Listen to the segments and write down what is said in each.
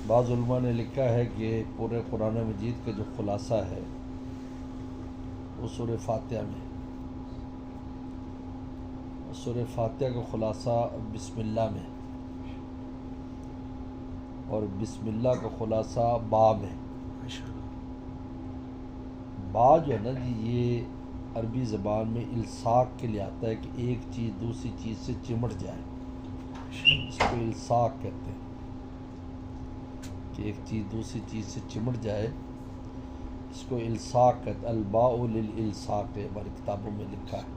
بعض علماء نے لکھا ہے کہ پورے قرآن مجید کا جو خلاصہ ہے وہ سورہ فاتحہ میں، سورہ فاتحہ کا خلاصہ بسم اللہ میں، اور بسم اللہ کا خلاصہ با میں۔ با جو ہے نا جی، یہ عربی زبان میں الصاق کے لیے آتا ہے کہ ایک چیز دوسری چیز سے چمٹ جائے، اس کو الصاق کہتے ہیں کہ ایک چیز دوسری چیز سے چمٹ جائے، اس کو الصاق کہتے ہیں۔ الباء للالصاق ہے، ہماری کتابوں میں لکھا ہے،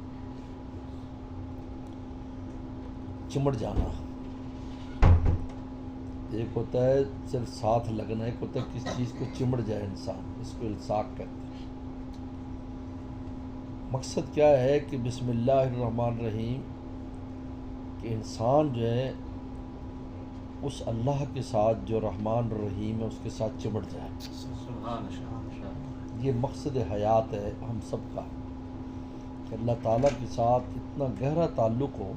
چمٹ جانا۔ ایک ہوتا ہے صرف ساتھ لگنا، ایک ہوتا ہے کس چیز کو چمٹ جائے انسان، اس کو الصاق کہتے ہیں۔ مقصد کیا ہے کہ بسم اللہ الرحمن الرحیم کہ انسان جو ہے اس اللہ کے ساتھ جو رحمان الرحیم ہے اس کے ساتھ چمٹ جائے۔ یہ مقصد حیات ہے ہم سب کا، کہ اللہ تعالیٰ کے ساتھ اتنا گہرا تعلق ہو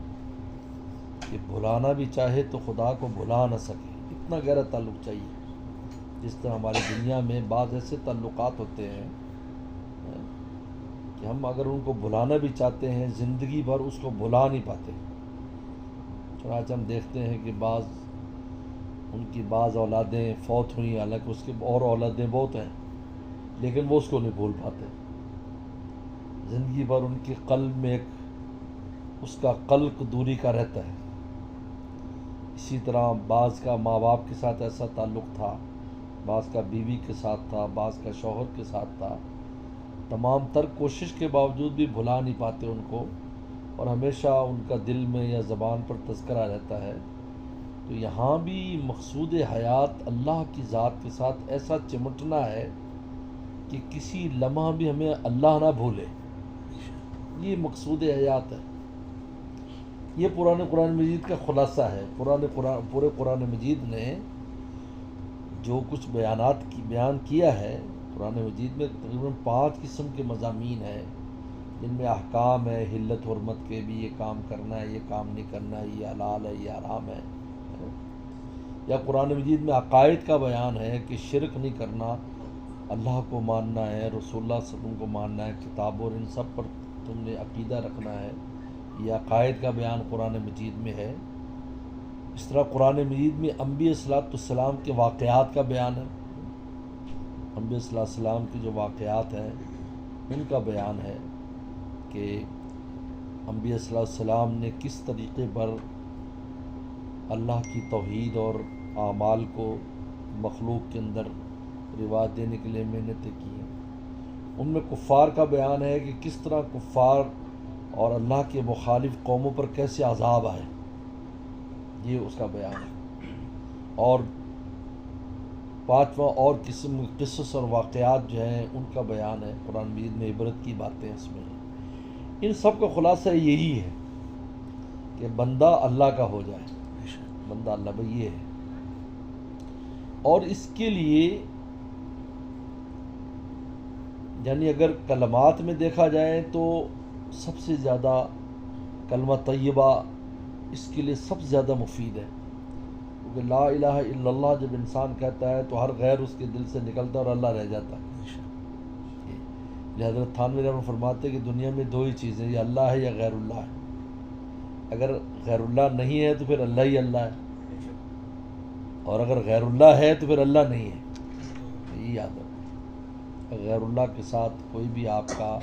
کہ بھلانا بھی چاہے تو خدا کو بھلا نہ سکے، اتنا گہرا تعلق چاہیے۔ جس طرح ہماری دنیا میں بعض ایسے تعلقات ہوتے ہیں کہ ہم اگر ان کو بھلانا بھی چاہتے ہیں زندگی بھر اس کو بھلا نہیں پاتے۔ چنانچہ ہم دیکھتے ہیں کہ ان کی بعض اولادیں فوت ہوئیں، حالانکہ اس کی اور اولادیں بہت ہیں، لیکن وہ اس کو نہیں بھول پاتے۔ زندگی بھر ان کے قلب میں ایک اس کا قلق دوری کا رہتا ہے۔ اسی طرح بعض کا ماں باپ کے ساتھ ایسا تعلق تھا، بعض کا بیوی کے ساتھ تھا، بعض کا شوہر کے ساتھ تھا، تمام تر کوشش کے باوجود بھی بھلا نہیں پاتے ان کو، اور ہمیشہ ان کا دل میں یا زبان پر تذکرہ رہتا ہے۔ تو یہاں بھی مقصود حیات اللہ کی ذات کے ساتھ ایسا چمٹنا ہے کہ کسی لمحہ بھی ہمیں اللہ نہ بھولے، یہ مقصود حیات ہے۔ یہ قرآن مجید کا خلاصہ ہے۔ پورے قرآن مجید نے جو کچھ بیان کیا ہے، قرآن مجید میں تقریباً 5 قسم کے مضامین ہیں، جن میں احکام ہے، حلت حرمت کے بھی، یہ کام کرنا ہے، یہ کام نہیں کرنا ہے، یہ حلال ہے، یہ حرام ہے۔ یا قرآن مجید میں عقائد کا بیان ہے کہ شرک نہیں کرنا، اللہ کو ماننا ہے، رسول اللہ صلی اللہ علیہ وسلم کو ماننا ہے، کتاب اور ان سب پر تم نے عقیدہ رکھنا ہے۔ یہ عقائد کا بیان قرآن مجید میں ہے۔ اس طرح قرآن مجید میں انبیاء صلی اللہ علیہ وسلم کے واقعات کا بیان ہے، انبیاء صلی اللہ علیہ وسلم کے جو واقعات ہیں ان کا بیان ہے کہ انبیاء صلی اللہ علیہ وسلم نے کس طریقے پر اللہ کی توحید اور اعمال کو مخلوق کے اندر روایت دینے کے لیے محنتیں کی ہیں۔ ان میں کفار کا بیان ہے کہ کس طرح کفار اور اللہ کے مخالف قوموں پر کیسے عذاب آئے، یہ اس کا بیان ہے۔ اور 5واں اور قسم قصص اور واقعات جو ہیں ان کا بیان ہے۔ قرآن مجید میں عبرت کی باتیں اس میں ہیں۔ ان سب کا خلاصہ یہی ہے کہ بندہ اللہ کا ہو جائے، بندہ اللہ بھائی یہ ہے۔ اور اس کے لیے یعنی اگر کلمات میں دیکھا جائے تو سب سے زیادہ کلمہ طیبہ اس کے لیے سب سے زیادہ مفید ہے، کیونکہ لا الہ الا اللہ جب انسان کہتا ہے تو ہر غیر اس کے دل سے نکلتا ہے اور اللہ رہ جاتا ہے۔ حضرت تھانوی رحمۃ فرماتے ہیں کہ دنیا میں 2 ہی چیزیں، یا اللہ ہے یا غیر اللہ ہے۔ اگر غیر اللہ نہیں ہے تو پھر اللہ ہی اللہ ہے، اور اگر غیر اللہ ہے تو پھر اللہ نہیں ہے۔ یہ یاد رکھیں، غیر اللہ کے ساتھ کوئی بھی آپ کا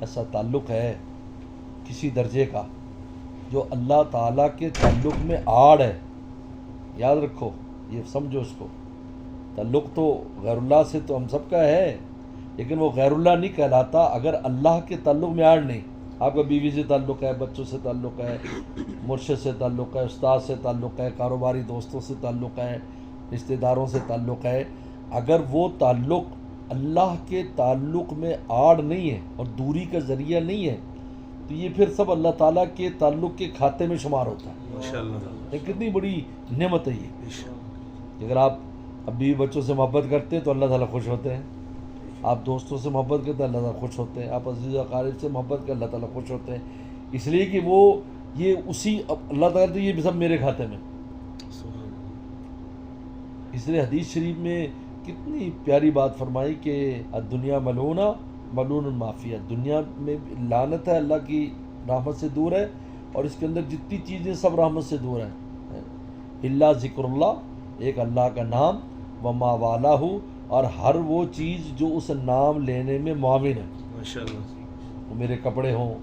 ایسا تعلق ہے کسی درجے کا جو اللہ تعالیٰ کے تعلق میں آڑ ہے، یاد رکھو، یہ سمجھو اس کو۔ تعلق تو غیر اللہ سے تو ہم سب کا ہے، لیکن وہ غیر اللہ نہیں کہلاتا اگر اللہ کے تعلق میں آڑ نہیں۔ آپ کا بیوی سے تعلق ہے، بچوں سے تعلق ہے، مرشد سے تعلق ہے، استاد سے تعلق ہے، کاروباری دوستوں سے تعلق ہے، رشتہ داروں سے تعلق ہے، اگر وہ تعلق اللہ کے تعلق میں آڑ نہیں ہے اور دوری کا ذریعہ نہیں ہے تو یہ پھر سب اللہ تعالیٰ کے تعلق کے کھاتے میں شمار ہوتا ہے۔ یہ کتنی بڑی نعمت ہے یہ۔ اگر آپ اب بیوی بچوں سے محبت کرتے ہیں تو اللہ تعالیٰ خوش ہوتے ہیں، آپ دوستوں سے محبت کرتے ہیں اللہ تعالیٰ خوش ہوتے ہیں، آپ عزیز و اقارب سے محبت کرتے اللہ تعالیٰ خوش ہوتے ہیں، اس لیے کہ وہ یہ اسی اللہ تعالیٰ تو یہ سب میرے کھاتے میں، اس لیے حدیث شریف میں کتنی پیاری بات فرمائی کہ الدنیا ملعونہ ملعون ما فیہا، دنیا میں لعنت ہے، اللہ کی رحمت سے دور ہے، اور اس کے اندر جتنی چیزیں سب رحمت سے دور ہیں، الا ذکر اللہ، ایک اللہ کا نام، وما والہ، اور ہر وہ چیز جو اس نام لینے میں معاون ہے، ماشاءاللہ، وہ میرے کپڑے ہوں،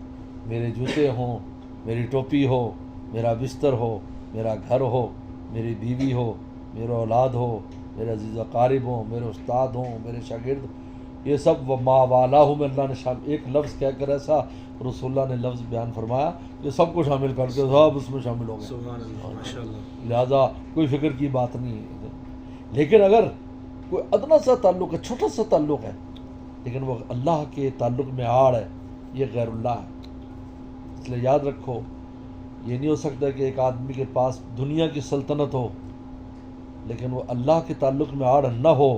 میرے جوتے ہوں، میری ٹوپی ہو، میرا بستر ہو، میرا گھر ہو، میری بیوی ہو، میرا اولاد ہو، میرے عزیز و اقارب ہوں، میرے استاد ہوں، میرے شاگرد، یہ سب وما والہ میں اللہ نے ایک لفظ کہہ کر ایسا رسول اللہ نے لفظ بیان فرمایا کہ سب کو شامل کر کے سب اس میں شامل ہو گئے، سبحان اللہ، ماشاءاللہ، لہذا کوئی فکر کی بات نہیں ہے۔ لیکن اگر کوئی ادنا سا تعلق ہے، چھوٹا سا تعلق ہے، لیکن وہ اللہ کے تعلق میں آڑ ہے، یہ غیر اللہ ہے۔ اس لیے یاد رکھو، یہ نہیں ہو سکتا کہ ایک آدمی کے پاس دنیا کی سلطنت ہو لیکن وہ اللہ کے تعلق میں آڑ نہ ہو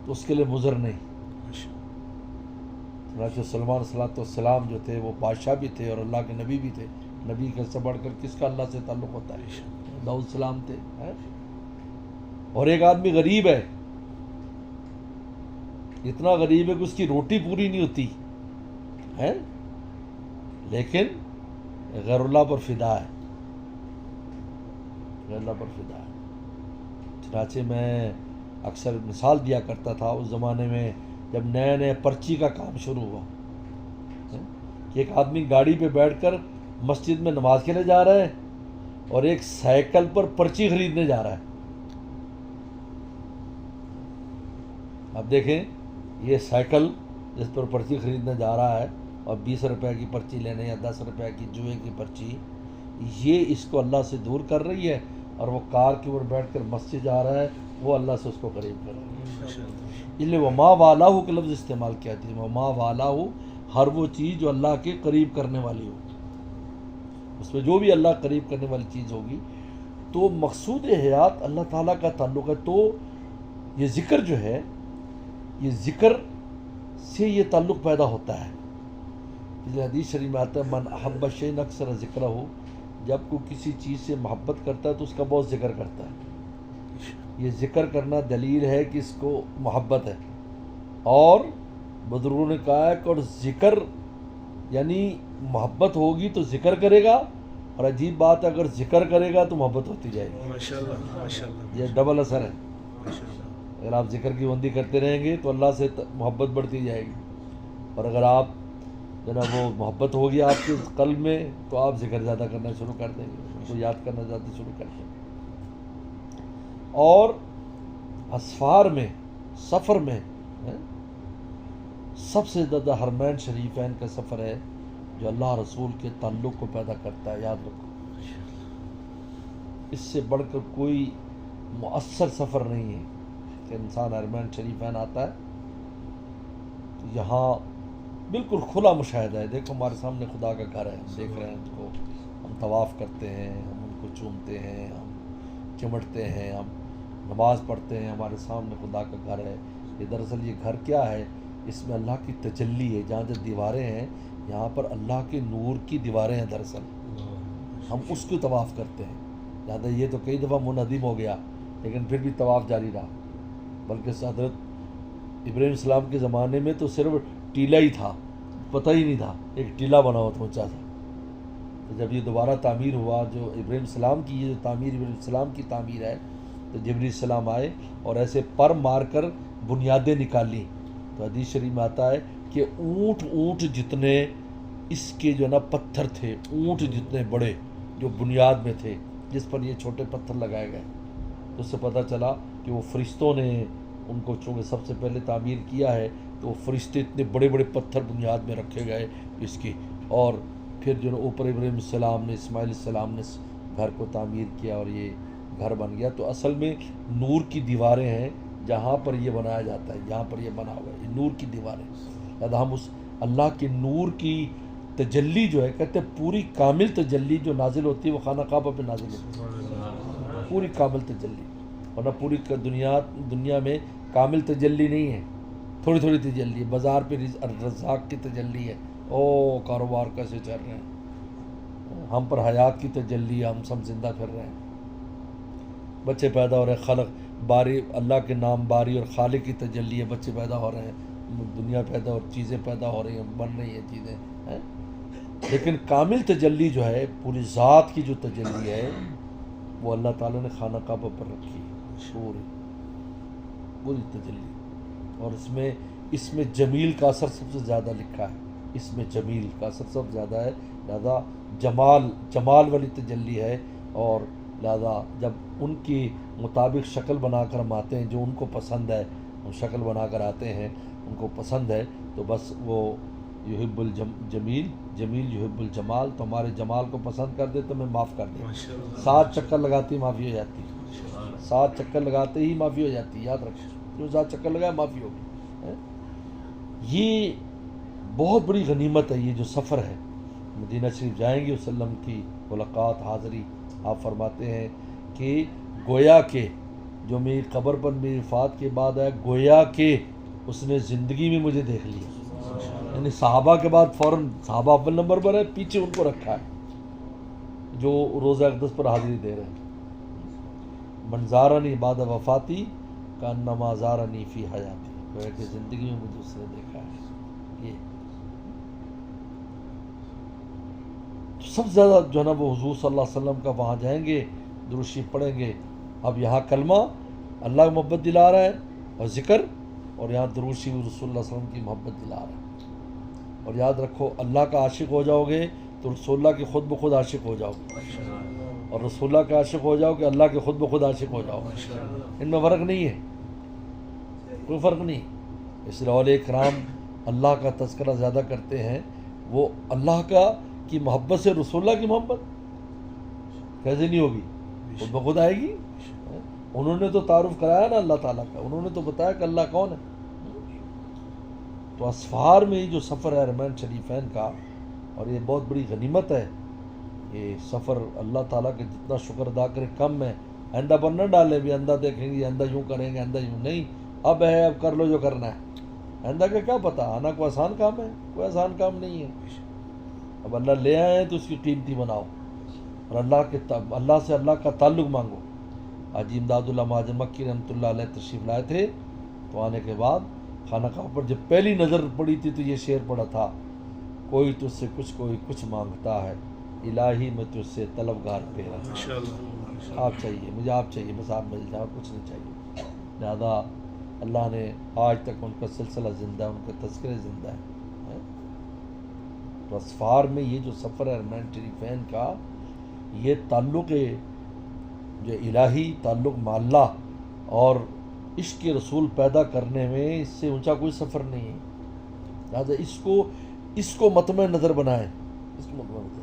تو اس کے لیے مضر نہیں۔ چنانچہ سلمان صلاۃ والسلام جو تھے وہ بادشاہ بھی تھے اور اللہ کے نبی بھی تھے، نبی سے بڑھ کر کس کا اللہ سے تعلق ہوتا ہے؟ داؤد السلام تھے، اور ایک آدمی غریب ہے، اتنا غریب ہے کہ اس کی روٹی پوری نہیں ہوتی ہے، لیکن غیر اللہ پر فدا ہے، غیر اللہ پر فدا ہے۔ چنانچہ میں اکثر مثال دیا کرتا تھا اس زمانے میں جب نئے نئے پرچی کا کام شروع ہوا کہ ایک آدمی گاڑی پہ بیٹھ کر مسجد میں نماز کے لیے جا رہا ہے اور ایک سائیکل پر پرچی خریدنے جا رہا ہے۔ اب دیکھیں، یہ سائیکل جس پر پرچی خریدنے جا رہا ہے اور 20 روپے کی پرچی لینے یا 10 روپے کی جوئے کی پرچی، یہ اس کو اللہ سے دور کر رہی ہے، اور وہ کار کے اوپر بیٹھ کر مسجد جا رہا ہے، وہ اللہ سے اس کو قریب کر رہا ہے۔ اس لیے وما والہ کا لفظ استعمال کیا تھی، وما والہ، ہر وہ چیز جو اللہ کے قریب کرنے والی ہو، اس میں جو بھی اللہ قریب کرنے والی چیز ہوگی، تو مقصود حیات اللہ تعالیٰ کا تعلق ہے۔ تو یہ ذکر جو ہے، یہ ذکر سے یہ تعلق پیدا ہوتا ہے۔ اس لیے حدیث شریف میں آتا ہے من احب شیئا اکثر ذکرہ، جب کوئی کسی چیز سے محبت کرتا ہے تو اس کا بہت ذکر کرتا ہے۔ یہ ذکر کرنا دلیل ہے کہ اس کو محبت ہے، اور بزرگوں نے کہا ہے کہ اور ذکر یعنی محبت ہوگی تو ذکر کرے گا، اور عجیب بات ہے اگر ذکر کرے گا تو محبت ہوتی جائے گی، ماشاءاللہ، ماشاءاللہ، یہ ڈبل اثر ہے۔ ماشاءاللہ، اگر آپ ذکر کی بندی کرتے رہیں گے تو اللہ سے محبت بڑھتی جائے گی، اور اگر آپ جناب وہ محبت ہوگی آپ کے قلب میں تو آپ ذکر زیادہ کرنا شروع کر دیں گے، اس کو یاد کرنا زیادہ شروع کر دیں گے۔ اور اسفار میں، سفر میں سب سے زیادہ حرمین شریفین کا سفر ہے جو اللہ رسول کے تعلق کو پیدا کرتا ہے، یاد رکھو، اس سے بڑھ کر کوئی مؤثر سفر نہیں ہے کہ انسان حرمین شریفین آتا ہے تو یہاں بالکل کھلا مشاہدہ ہے، دیکھو ہمارے سامنے خدا کا گھر ہے، ہم دیکھ رہے ہیں اس کو، ہم طواف کرتے ہیں، ہم ان کو چومتے ہیں، ہم چمٹتے ہیں، ہم نماز پڑھتے ہیں، ہمارے سامنے خدا کا گھر ہے۔ یہ دراصل یہ گھر کیا ہے؟ اس میں اللہ کی تجلی ہے، جہاں جو دیواریں ہیں یہاں پر اللہ کے نور کی دیواریں ہیں، دراصل ہم اس کو طواف کرتے ہیں۔ لہٰذا یہ تو کئی دفعہ منہدم ہو گیا لیکن پھر بھی طواف جاری رہا، بلکہ حضرت ابراہیم السلام کے زمانے میں تو صرف ٹیلا ہی تھا، پتہ ہی نہیں تھا، ایک ٹیلا بنا ہوا تھا اونچا تھا۔ تو جب یہ دوبارہ تعمیر ہوا، جو ابراہیم السلام کی یہ جو تعمیر ابراہیم السلام کی تعمیر ہے، تو جبریل السلام آئے اور ایسے پر مار کر بنیادیں نکالی، تو حدیث شریف میں آتا ہے کہ اونٹ جتنے اس کے جو ہے نا پتھر تھے، اونٹ جتنے بڑے جو بنیاد میں تھے، جس پر یہ چھوٹے پتھر لگائے گئے، تو اس سے پتہ چلا کہ وہ فرشتوں نے ان کو چونکہ سب سے پہلے تعمیر کیا ہے، تو وہ فرشتے اتنے بڑے بڑے پتھر بنیاد میں رکھے گئے اس کی، اور پھر جو اوپر ابراہیم السلام نے، اسماعیل السلام نے گھر کو تعمیر کیا اور یہ گھر بن گیا۔ تو اصل میں نور کی دیواریں ہیں جہاں پر یہ بنایا جاتا ہے، جہاں پر یہ بنا ہوا ہے، یہ نور کی دیواریں۔ لہٰذا ہم اس اللہ کے نور کی تجلی جو ہے، کہتے ہیں پوری کامل تجلی جو نازل ہوتی ہے وہ خانہ کعبہ پہ نازل ہوتی ہے، پوری کامل تجلی، ورنہ پوری دنیا میں کامل تجلی نہیں ہے، تھوڑی تھوڑی تجلی ہے۔ بازار پہ رزاق کی تجلی ہے، او کاروبار کیسے چل رہے ہیں، ہم پر حیات کی تجلی ہے، ہم سب زندہ پھر رہے ہیں۔ بچے پیدا ہو رہے ہیں، خلق باری اللہ کے نام باری اور خالق کی تجلی ہے، بچے پیدا ہو رہے ہیں، دنیا پیدا اور چیزیں پیدا ہو رہی ہیں، بن رہی ہیں چیزیں ہیں۔ لیکن کامل تجلی جو ہے، پوری ذات کی جو تجلی ہے، وہ اللہ تعالیٰ نے خانہ کعبہ پر رکھی ہے، پوری تجلی۔ اور اس میں جمیل کا اثر سب سے زیادہ لکھا ہے، اس میں جمیل کا اثر سب سے زیادہ ہے، لہذا جمال والی تجلی ہے، اور لہذا جب ان کی مطابق شکل بنا کر ہم آتے ہیں، جو ان کو پسند ہے ہم شکل بنا کر آتے ہیں، ان کو پسند ہے، تو بس وہ یحب الجمیل جمیل یحب الجمال، تو ہمارے جمال کو پسند کر دے تو میں معاف کر دیں۔ 7 چکر لگاتے ہی معافی ہو جاتی ہے، 7 چکر لگاتے ہی معافی ہو جاتی ہے، یاد رکھیں، جو 7 چکر لگائے معافی ہوگی۔ یہ بہت بڑی غنیمت ہے، یہ جو سفر ہے، مدینہ شریف جائیں گے وسلم کی ملاقات حاضری، آپ فرماتے ہیں کہ گویا کہ جو میری قبر پر میری وفات کے بعد آیا، گویا کہ اس نے زندگی میں مجھے دیکھ لیا، یعنی صحابہ کے بعد فوراً صحابہ اول نمبر پر ہے، پیچھے ان کو رکھا ہے جو روزہ اقدس پر حاضری دے رہے ہیں۔ من زارنی بعد وفاتی کانما زارنی فی حیاتی، گویا کہ زندگی میں مجھے اس نے دیکھا ہے۔ یہ سب سے زیادہ جو ہے نا وہ حضور صلی اللہ علیہ وسلم کا، وہاں جائیں گے درود شریف پڑھیں گے۔ اب یہاں کلمہ اللہ کی محبت دلا رہا ہے اور ذکر، اور یہاں درود شریف رسول اللہ صلی اللہ علیہ وسلم کی محبت دلا رہا ہے۔ اور یاد رکھو، اللہ کا عاشق ہو جاؤ گے تو رسول اللہ کے خود بخود عاشق ہو جاؤ گے، اور رسول اللہ کے عاشق ہو جاؤ کہ اللہ کے خود بخود عاشق ہو جاؤ گے۔ ان میں فرق نہیں ہے، کوئی فرق نہیں۔ اس لیے اولیاء کرام اللہ کا تذکرہ زیادہ کرتے ہیں، وہ اللہ کی محبت سے رسول اللہ کی محبت کیسے نہیں ہوگی، خود بخود آئے گی۔ انہوں نے تو تعارف کرایا نا اللہ تعالیٰ کا، انہوں نے تو بتایا کہ اللہ کون ہے۔ تو اسفار میں یہ جو سفر ہے حرمین شریفین کا، اور یہ بہت بڑی غنیمت ہے یہ سفر، اللہ تعالیٰ کے جتنا شکر ادا کرے کم ہے۔ آئندہ پر نہ ڈالیں بھی آئندہ دیکھیں گے، آئندہ یوں کریں گے، آئندہ یوں نہیں، اب ہے، اب کر لو جو کرنا ہے، آئندہ کا کیا پتہ، آنا کوئی آسان کام ہے، کوئی آسان کام نہیں ہے۔ اب اللہ لے آئے ہیں تو اس کی قیمتی بناؤ، اور اللہ سے اللہ کا تعلق مانگو۔ حاجی امداد اللہ مہاجر مکی رحمۃ اللہ علیہ تشریف لائے تھے، تو آنے کے بعد خانہ کعبہ پر جب پہلی نظر پڑی تھی تو یہ شعر پڑا تھا، کوئی تجھ سے کچھ کوئی کچھ مانگتا ہے، الہی میں تجھ سے طلبگار پیرا۔ آپ چاہیے، مجھے آپ چاہیے، بس آپ مل جاؤ، کچھ نہیں چاہیے۔ لہذا اللہ نے آج تک ان کا سلسلہ زندہ ہے، ان کے تذکرے زندہ ہیں۔ تو اسفار میں یہ جو سفر ہے حرمین شریفین کا، یہ تعلق جو الہی تعلق مع اللہ اور عشق رسول پیدا کرنے میں اس سے اونچا کوئی سفر نہیں ہے۔ لہٰذا اس کو مطمع نظر بنائیں، اس کو مطمع نظر،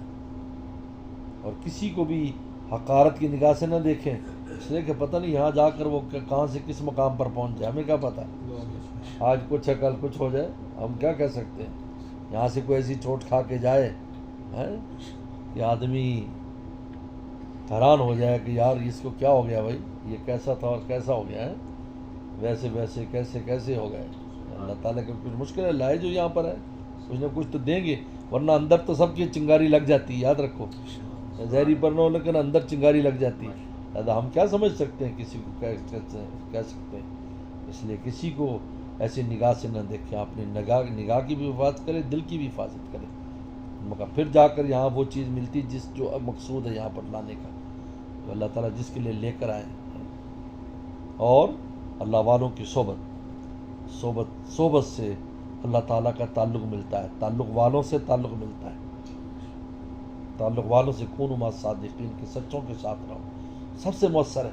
اور کسی کو بھی حقارت کی نگاہ سے نہ دیکھیں، اس لیے کہ پتہ نہیں یہاں جا کر وہ کہاں سے کس مقام پر پہنچ جائے، ہمیں کیا پتہ، آج کچھ ہے کل کچھ ہو جائے، ہم کیا کہہ سکتے ہیں۔ یہاں سے کوئی ایسی چوٹ کھا کے جائے کہ آدمی حیران ہو جائے کہ یار اس کو کیا ہو گیا بھائی، یہ کیسا تھا اور کیسا ہو گیا ہے، ویسے کیسے ہو گئے۔ اللہ تعالیٰ کا کچھ مشکل ہے، لائے جو یہاں پر ہے کچھ نہ کچھ تو دیں گے، ورنہ اندر تو سب کی چنگاری لگ جاتی ہے، یاد رکھو، ظاہری پر نہ ہو لیکن اندر چنگاری لگ جاتی ہے۔ لہٰذا ہم کیا سمجھ سکتے ہیں، کسی کو کہہ سکتے ہیں، اس لیے کسی کو ایسی نگاہ سے نہ دیکھیں، اپنی نگاہ کی بھی حفاظت کرے، دل کی بھی حفاظت کرے، مگر پھر جا کر یہاں وہ چیز ملتی جو مقصود ہے یہاں پر لانے کا، تو اللہ تعالیٰ جس کے لیے لے کر آئے ہیں۔ اور اللہ والوں کی صحبت سے اللہ تعالیٰ کا تعلق ملتا ہے، تعلق والوں سے تعلق ملتا ہے، تعلق والوں سے کونوا مع الصادقین، کے سچوں کے ساتھ رہو، سب سے مؤثر ہے۔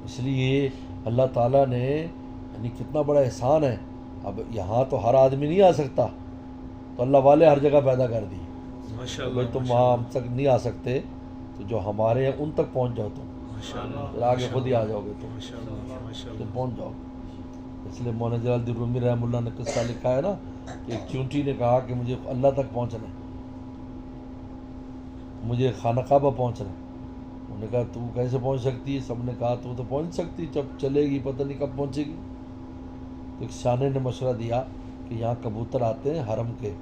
اس لیے اللہ تعالیٰ نے یعنی کتنا بڑا احسان ہے، اب یہاں تو ہر آدمی نہیں آ سکتا، تو اللہ والے ہر جگہ پیدا کر دیے، بھائی تم وہاں ہم تک نہیں آ سکتے، تو جو ہمارے ہیں ان تک پہنچ جاؤ، تم پھر آگے خود ہی آ جاؤ گے، تم پہنچ جاؤ گے۔ اس لیے مولانا جلال الدین رومی رحمہ اللہ نے قصہ لکھا ہے نا کہ ایک چونٹی نے کہا کہ مجھے اللہ تک پہنچنا ہے، مجھے خانہ کعبہ پہنچنا ہے۔ انہوں نے کہا تو کیسے پہنچ سکتی ہے؟ سب نے کہا تو پہنچ سکتی، جب چلے گی پتہ نہیں کب پہنچے گی۔ تو ایک سیانے نے مشورہ دیا کہ یہاں کبوتر آتے ہیں حرم کے،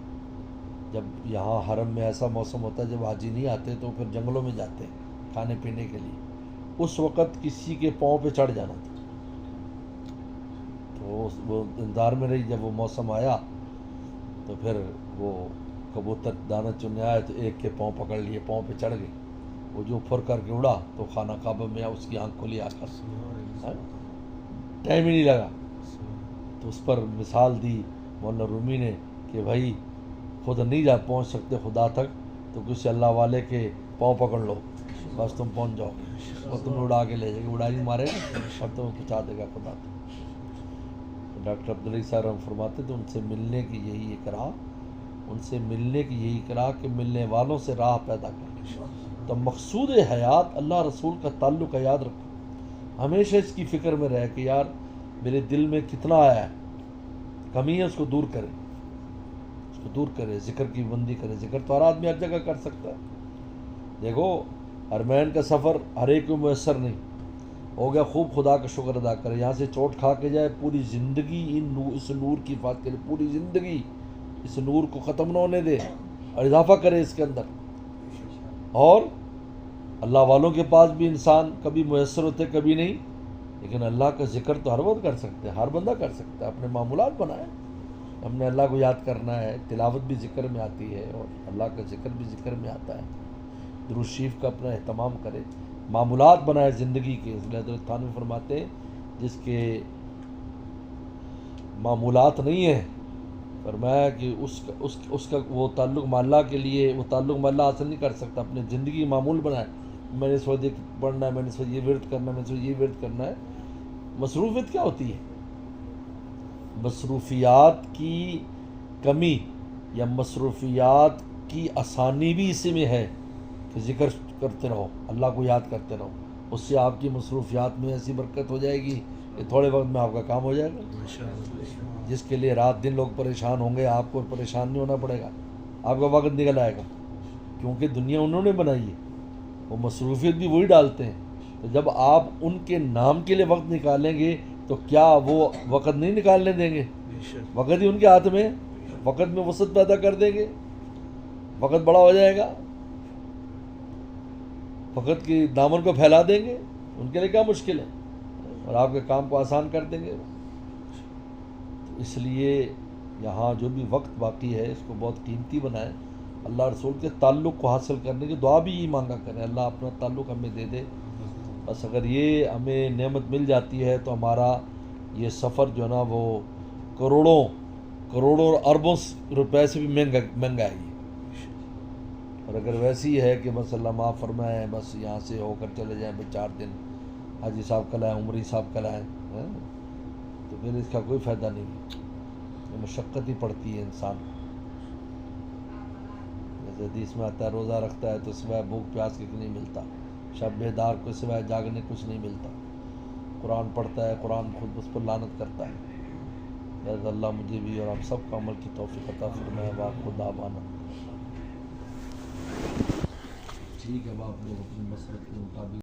جب یہاں حرم میں ایسا موسم ہوتا ہے جب حاجی نہیں آتے تو پھر جنگلوں میں جاتے ہیں کھانے پینے کے لیے، اس وقت کسی کے پاؤں پہ چڑھ جانا تھا. تو وہ انتظار میں رہی. جب وہ موسم آیا تو پھر وہ کبوتر دانہ چننے آئے تو ایک کے پاؤں پکڑ لیے, پاؤں پہ چڑھ گئی. وہ جو پھر کر کے اڑا تو خانہ کعبہ میں اس کی آنکھ کھلی آ کر, ٹائم ہی نہیں لگا. تو اس پر مثال دی مولانا رومی نے کہ بھائی خود نہیں جا پہنچ سکتے خدا تک تو کسی اللہ والے کے پاؤں پکڑ لو, بس تم پہنچ جاؤ گے اور تمہیں اڑا کے لے جائے گا, اڑائی مارے گا اور تمہیں پہنچا دے گا خدا تک. ڈاکٹر عبدالعزیز صاحب فرماتے تو ان سے ملنے کی یہی اقرا, ان سے ملنے کی یہی اقرا کہ ملنے والوں سے راہ پیدا کر. تو مقصود حیات اللہ رسول کا تعلق ہے. یاد رکھو, ہمیشہ اس کی فکر میں رہے کہ یار میرے دل میں کتنا آیا ہے, کمی ہے, اس کو دور کرے, اس کو دور کرے, ذکر کی بندی کرے. ذکر تو ہر آدمی ہر جگہ کر سکتا ہے. دیکھو حرمین کا سفر ہر ایک کو میسر نہیں ہو گیا, خوب خدا کا شکر ادا کرے. یہاں سے چوٹ کھا کے جائے, پوری زندگی اس نور کی حفاظت کرے, پوری زندگی اس نور کو ختم نہ ہونے دے اور اضافہ کرے اس کے اندر. اور اللہ والوں کے پاس بھی انسان کبھی میسر ہوتے کبھی نہیں, لیکن اللہ کا ذکر تو ہر وقت کر سکتے ہیں, ہر بندہ کر سکتا ہے. اپنے معمولات بنائے, ہم نے اللہ کو یاد کرنا ہے. تلاوت بھی ذکر میں آتی ہے اور اللہ کا ذکر بھی ذکر میں آتا ہے. درود شریف کا اپنا اہتمام کرے, معمولات بنائے زندگی کے. اس لیے حضرت تھانوی فرماتے ہیں جس کے معمولات نہیں ہیں, فرمایا کہ اس کا وہ تعلق اللہ کے لیے, وہ تعلق اللہ حاصل نہیں کر سکتا. اپنے زندگی معمول بنائے, میں نے اس وقت پڑھنا ہے, میں نے اس وقت یہ ورد کرنا ہے, میں نے اس وقت یہ ورد کرنا ہے. مصروفیت کیا ہوتی ہے؟ مصروفیات کی کمی یا مصروفیات کی آسانی بھی اسی میں ہے کہ ذکر کرتے رہو, اللہ کو یاد کرتے رہو. اس سے آپ کی مصروفیات میں ایسی برکت ہو جائے گی کہ تھوڑے وقت میں آپ کا کام ہو جائے گا. جس کے لیے رات دن لوگ پریشان ہوں گے, آپ کو پریشان نہیں ہونا پڑے گا, آپ کا وقت نکل آئے گا. کیونکہ دنیا انہوں نے بنائی ہے, وہ مصروفیت بھی وہی ڈالتے ہیں. تو جب آپ ان کے نام کے لیے وقت نکالیں گے تو کیا وہ وقت نہیں نکالنے دیں گے؟ وقت ہی ان کے ہاتھ میں, وقت میں وسعت پیدا کر دیں گے, وقت بڑا ہو جائے گا, وقت کی دامن کو پھیلا دیں گے. ان کے لیے کیا مشکل ہے, اور آپ کے کام کو آسان کر دیں گے. اس لیے یہاں جو بھی وقت باقی ہے اس کو بہت قیمتی بنائیں. اللہ رسول کے تعلق کو حاصل کرنے کی دعا بھی یہ مانگا کریں, اللہ اپنا تعلق ہمیں دے دے. بس اگر یہ ہمیں نعمت مل جاتی ہے تو ہمارا یہ سفر جو ہے نا وہ کروڑوں اور اربوں روپے سے بھی مہنگا ہے. اور اگر ویسی ہے کہ بس اللہ معاف فرمائے, بس یہاں سے ہو کر چلے جائیں, بس 4 دن حاجی صاحب کلائیں, عمری صاحب کلائیں, تو پھر اس کا کوئی فائدہ نہیں. مشقت ہی پڑتی ہے انسان. جیسے حدیث میں آتا ہے روزہ رکھتا ہے تو سوائے بھوک پیاس کے نہیں ملتا, شب بیدار کو سوائے جاگنے کچھ نہیں ملتا. قرآن پڑھتا ہے, قرآن خود اس پر لعنت کرتا ہے. لہذا اللہ مجھے بھی اور ہم سب کا عمل کی توفیق عطا فرمائے. خدا بانا. ٹھیک ہے, اب آپ لوگ اپنی مسلک کے مطابق